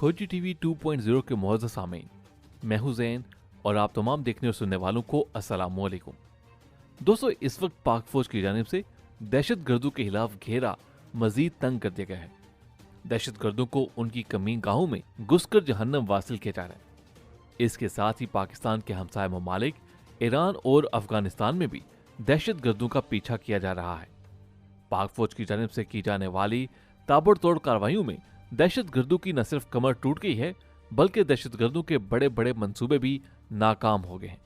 खोजी टीवी 2.0 के मुअज़्ज़ज़ सामीन, मैं हूं ज़ैन और आप तमाम देखने और सुनने वालों को अस्सलामु अलैकुम। दोस्तों, इस वक्त पाक फौज की जानिब से दहशतगर्दों के खिलाफ घेरा मजीद तंग कर दिया गया है। दहशतगर्दों को उनकी कमीन गाहों में घुसकर जहन्नम वासिल किया जा रहा है। इसके साथ ही पाकिस्तान के हमसाय ममालिक ईरान और अफगानिस्तान में भी दहशतगर्दों का पीछा किया जा रहा है। पाक फौज की जानिब से की जाने वाली ताबड़तोड़ कार्रवाइयों में दहशतगर्दों की न सिर्फ कमर टूट गई है, बल्कि दहशतगर्दों के बड़े बड़े मंसूबे भी नाकाम हो गए हैं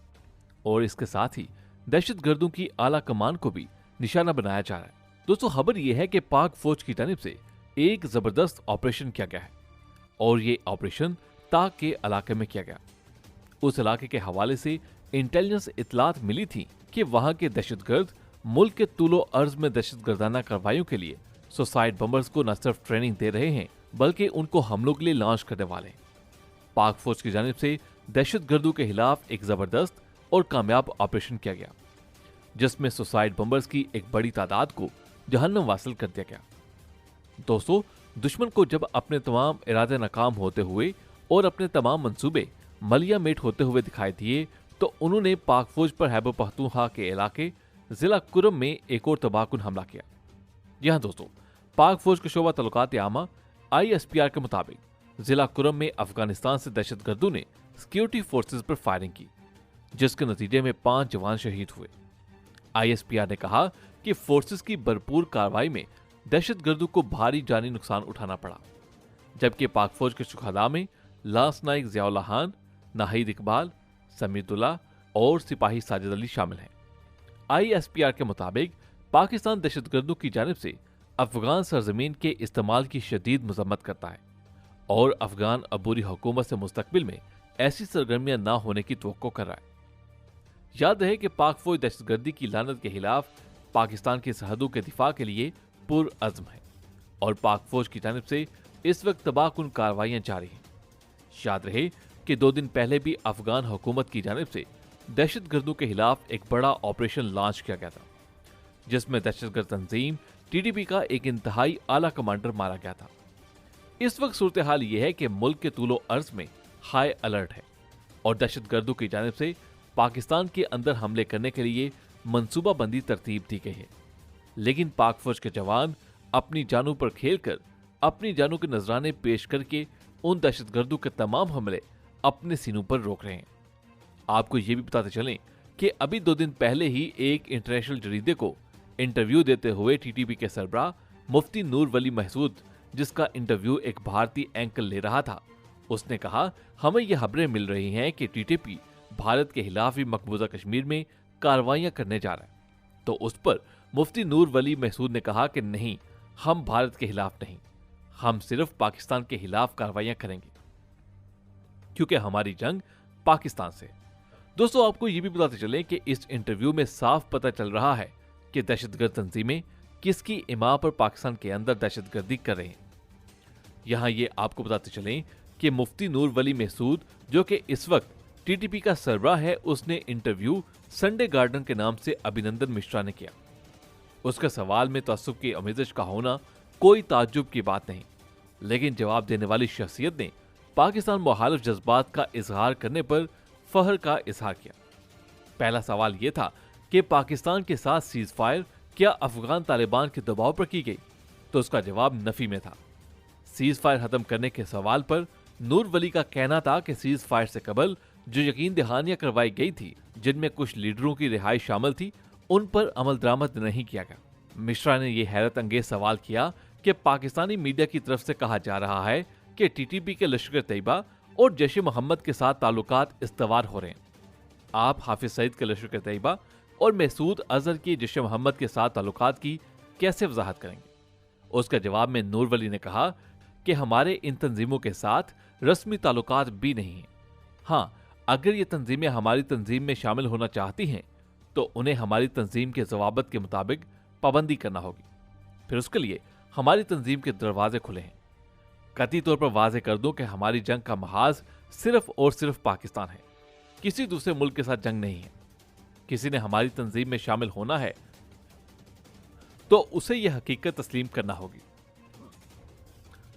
और इसके साथ ही दहशतगर्दों की आला कमान को भी निशाना बनाया जा रहा है। दोस्तों, खबर यह है कि पाक फौज की जानिब से एक जबरदस्त ऑपरेशन किया गया है और ये ऑपरेशन ताक के इलाके में किया गया। उस इलाके के हवाले से इंटेलिजेंस इतलात मिली थी कि वहां के दहशतगर्द मुल्क के तूलो अर्ज में दहशतगर्दाना कार्रवाइयों के लिए सुसाइड बम्बर्स को न सिर्फ ट्रेनिंग दे रहे हैं, बल्कि उनको हमलों के लिए लॉन्च करने वाले हैं। पाक फौज की जानिब से दहशतगर्दों के खिलाफ एक जबरदस्त और कामयाब ऑपरेशन किया गया, जिसमें सुसाइड बम्बर्स की एक बड़ी तादाद को जहन्नम वासिल कर दिया गया। दोस्तों, दुश्मन को जब अपने तमाम इरादे नाकाम होते हुए और अपने तमाम मंसूबे मलिया मेट होते हुए दिखाई दिए, तो उन्होंने पाक फौज पर खैबर पख्तूनख्वा के इलाके जिला कुरम में एक और तबाहकुन हमला किया। जी हाँ दोस्तों, पाक फौज के शोबा तल्लुकात आमा ISPR के मुताबिक जिला कुरम में अफगानिस्तान से दहशतगर्दों ने सिक्योरिटी फोर्सेस पर फायरिंग की, जिसके नतीजे में 5 जवान शहीद हुए। ISPR ने कहा कि फोर्सेस की भरपूर कार्रवाई में दहशतगर्दों को भारी जानी नुकसान उठाना पड़ा, जबकि पाक फौज के शुहदा में लांस नाइक ज़ियाउल्लाह खान, नाहिद इकबाल, समीदुल्लाह और सिपाही साजिद अली शामिल हैं। ISPR के मुताबिक पाकिस्तान दहशतगर्दों की जानिब से अफगान सरजमीन के इस्तेमाल की शदीद मजम्मत करता है और अफगान अबूरी हुकूमत से मुस्तकबिल में ऐसी सरगर्मियां ना होने की तवक्को कर रहा है। याद रहे कि पाक फौज दहशतगर्दी की लानत के खिलाफ पाकिस्तान की सरहदों के दिफा के लिए पुरअज़्म है और पाक फौज की जानिब से इस वक्त तबाहकुन कार्रवाइयां जारी हैं। याद रहे कि 2 दिन पहले भी अफगान हुकूमत की जानिब से दहशतगर्दों के खिलाफ एक बड़ा ऑपरेशन लॉन्च किया गया था, जिसमें दहशतगर्द तंजीम TTP का एक इंतहाई आला कमांडर मारा गया था। इस वक्त सूरत हाल यह है कि मुल्क के तूलो अर्ज में हाई अलर्ट है और दहशतगर्दों की जानिब से पाकिस्तान के अंदर हमले करने के लिए मंसूबाबंदी तरतीब दी गई है, लेकिन पाक फौज के जवान अपनी जानों पर खेलकर अपनी जानों के नजराने पेश करके उन दहशतगर्दों के तमाम हमले अपने सीनों पर रोक रहे हैं। आपको ये भी बताते चलें कि अभी 2 दिन पहले ही एक इंटरनेशनल जरीदे को इंटरव्यू देते हुए TTP के सरबराह मुफ्ती नूर वली महसूद, जिसका इंटरव्यू एक भारतीय एंकर ले रहा था, उसने कहा, हमें यह खबरें मिल रही हैं कि TTP भारत के खिलाफ ही मकबूजा कश्मीर में कार्रवाइयां करने जा रहा है। तो उस पर मुफ्ती नूर वली महसूद ने कहा कि नहीं, हम भारत के खिलाफ नहीं, हम सिर्फ पाकिस्तान के खिलाफ कार्रवाइयां करेंगे, क्योंकि हमारी जंग पाकिस्तान से। दोस्तों, आपको ये भी बताते चले कि इस इंटरव्यू में साफ पता चल रहा है कि दहशतगर्द तंजीमें किसकी इमाम पर पाकिस्तान के अंदर दहशतगर्दी कर रहे हैं। यहां ये आपको बताते चलें कि मुफ्ती नूर वली महसूद, जो कि इस वक्त TTP का सरबराह है, उसने इंटरव्यू संडे गार्डन के नाम से अभिनंदन मिश्रा ने किया। उसका सवाल में तअस्सुब की आमेज़श का होना कोई ताज्जुब की बात नहीं, लेकिन जवाब देने वाली शख्सियत ने पाकिस्तान मुखालिफ जज्बात का इजहार करने पर फहर का इजहार किया। पहला सवाल यह था कि पाकिस्तान के साथ सीज फायर क्या अफगान तालिबान के दबाव पर की गई, तो उसका जवाब नफी में था। सीज फायर खत्म करने के सवाल पर नूर वली का कहना था कि सीज फायर से कबल जो यकीन दहानियां करवाई गई थी, जिनमें कुछ लीडरों की रिहाई शामिल थी, उन पर अमल दरामद नहीं किया गया। मिश्रा ने यह हैरत अंगेज सवाल किया कि पाकिस्तानी मीडिया की तरफ से कहा जा रहा है कि TTP के लश्कर तैयबा और जैश मोहम्मद के साथ ताल्लुकात इस्तवार हो रहे हैं। आप हाफिज सईद के लश्कर तैयबा और मसूद अजहर के जैश मोहम्मद के साथ ताल्लुकात की कैसे वजाहत करेंगे? उसका जवाब में नूर वली ने कहा कि हमारे इन तंजीमों के साथ रस्मी ताल्लुकात भी नहीं है। हाँ, अगर ये तंजीमें हमारी तंजीम में शामिल होना चाहती हैं, तो उन्हें हमारी तंजीम के जवाबत के मुताबिक पाबंदी करना होगी। फिर उसके लिए हमारी तंजीम के दरवाजे खुले हैं। कतई तौर पर वाज़ेह कर दूं कि हमारी जंग का महाज सिर्फ और सिर्फ पाकिस्तान है, किसी दूसरे मुल्क के साथ जंग नहीं है। किसी ने हमारी तंजीम में शामिल होना है तो उसे यह हकीकत तस्लीम करना होगी।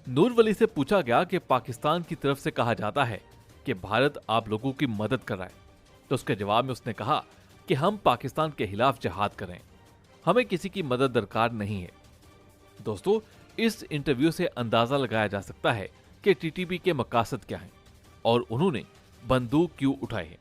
नूर वली से पूछा गया कि पाकिस्तान की तरफ से कहा जाता है कि भारत आप लोगों की मदद कर रहा है, तो उसके जवाब में उसने कहा कि हम पाकिस्तान के खिलाफ जिहाद कर रहे हैं, हमें किसी की मदद दरकार नहीं है। दोस्तों, इस इंटरव्यू से अंदाजा लगाया जा सकता है कि टीटीपी के मकासद क्या हैं और उन्होंने बंदूक क्यों उठाई है।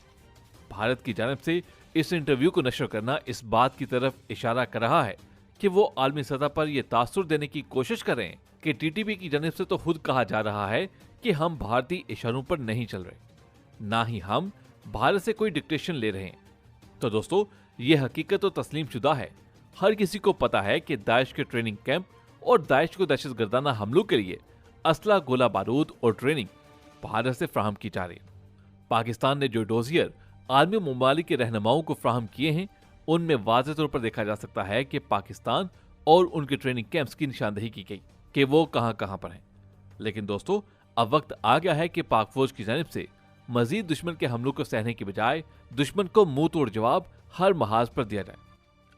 भारत की जानिब से इस इंटरव्यू को नशर करना इस बात की तरफ इशारा कर रहा है कि वो आलमी सतह पर यह तासुर देने की कोशिश कर रहे हैं कि टीटीपी की जानिब से तो खुद कहा जा रहा है कि हम भारतीय इशारों पर नहीं चल रहे, ना ही हम भारत से कोई डिक्टेशन ले रहे हैं। तो दोस्तों, ये हकीकत तो तस्लीम शुदा है। हर किसी को पता है कि दाइश के ट्रेनिंग कैंप और दाइश को दहशतगर्दाना हमलों के लिए असला, गोला बारूद और ट्रेनिंग भारत से फ्राहम की जा रही है। पाकिस्तान ने जो डोजियर आर्मी ममालिक के रहनुमाओं को फ्राहम किए हैं, उनमें वाज़ेह तौर पर देखा जा सकता है कि पाकिस्तान और उनके ट्रेनिंग कैंप्स की निशानदेही की गई कि वो कहां पर हैं। लेकिन दोस्तों, अब वक्त आ गया है कि पाक फौज की जानिब से मजीद दुश्मन के हमलों को सहने की बजाय दुश्मन को मुंह तोड़ जवाब हर महाज पर दिया जाए।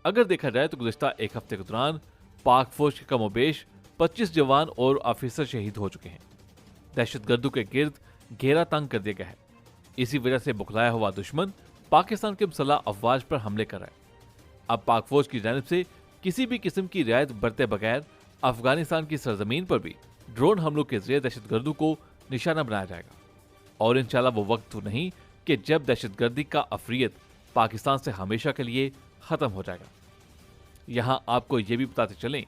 अगर देखा जाए तो गुज़िश्ता एक हफ्ते के दौरान पाक फौज के कमोबेश 25 जवान और ऑफिसर शहीद हो चुके हैं। दहशतगर्दों के गिर्द घेरा तंग कर दिया गया है। इसी वजह से बुखलाया हुआ दुश्मन पाकिस्तान के मुसल्लह अफवाज पर हमले कर रहा है। अब पाक फौज की जानिब से किसी भी किस्म की रियायत बरते बगैर अफगानिस्तान की सरजमीन पर भी ड्रोन हमलों के जरिए दहशतगर्दों को निशाना बनाया जाएगा। और इंशाल्लाह वो वक्त तो नहीं कि जब दहशतगर्दी का अफरियत पाकिस्तान से हमेशा के लिए खत्म हो जाएगा। यहां आपको ये भी बताते चलें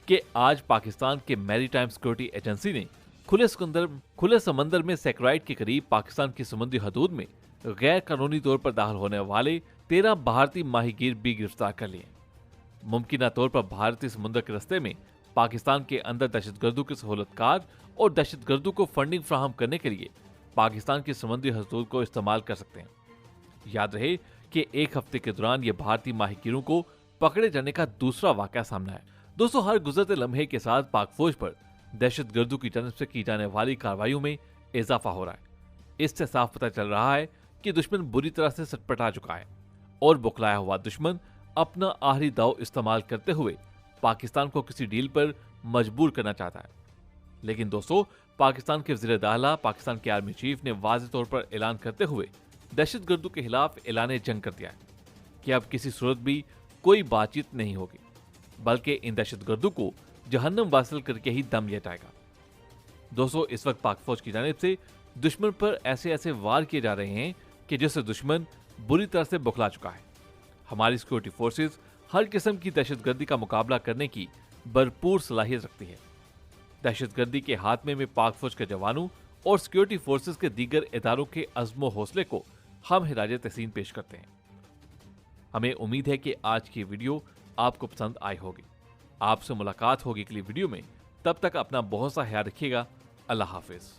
कि आज पाकिस्तान के मैरीटाइम सिक्योरिटी एजेंसी ने खुले समंदर में सैकराइट के करीब पाकिस्तान की समुद्री हदूद में गैर कानूनी तौर पर दाखिल होने वाले 13 भारतीय माहीगीर भी गिरफ्तार कर लिए। मुमकिन तौर पर भारतीय समुद्र के रस्ते में पाकिस्तान के अंदर दहशतगर्दों के सहूलतकार और दहशतगर्दों को फंडिंग फ्राहम करने के लिए पाकिस्तान की समुद्री हदूद को इस्तेमाल कर सकते हैं। याद रहे कि एक हफ्ते के दौरान ये भारतीय माहीगीरों को पकड़े जाने का दूसरा वाकया सामने है। दोस्तों, हर गुजरते लम्हे के साथ पाक फौज पर दहशतगर्दों की जानिब से की जाने वाली कार्रवाइयों में इजाफा हो रहा है। इससे साफ पता चल रहा है कि दुश्मन बुरी तरह से सटपटा चुका है और बुखलाया हुआ दुश्मन अपना आखिरी दाव इस्तेमाल करते हुए पाकिस्तान को किसी डील पर मजबूर करना चाहता है। लेकिन दोस्तों, पाकिस्तान के वज़ीर दाखिला, पाकिस्तान के आर्मी चीफ ने वाज़ेह तौर पर ऐलान करते हुए दहशतगर्दों के खिलाफ ऐलान जंग कर दिया है कि अब किसी सूरत भी कोई बातचीत नहीं होगी, बल्कि इन दहशतगर्दों को जहन्नम वासिल करके ही दम लिया जाएगा। दोस्तों, इस वक्त पाक फौज की जानिब से दुश्मन पर ऐसे वार किए जा रहे हैं कि जिससे दुश्मन बुरी तरह से बुखला चुका है। हमारी सिक्योरिटी फोर्सेज हर किस्म की दहशतगर्दी का मुकाबला करने की भरपूर सलाहियत रखती है। दहशतगर्दी के हाथमे में पाक फौज के जवानों और सिक्योरिटी फोर्सेज के दीगर इदारों के अज़्म व हौसले को हम हिराज तहसीन पेश करते हैं। हमें उम्मीद है कि आज की वीडियो आपको पसंद आई होगी। आपसे मुलाकात होगी अगली वीडियो में। तब तक अपना बहुत सा ख्याल रखिएगा। अल्लाह हाफिज।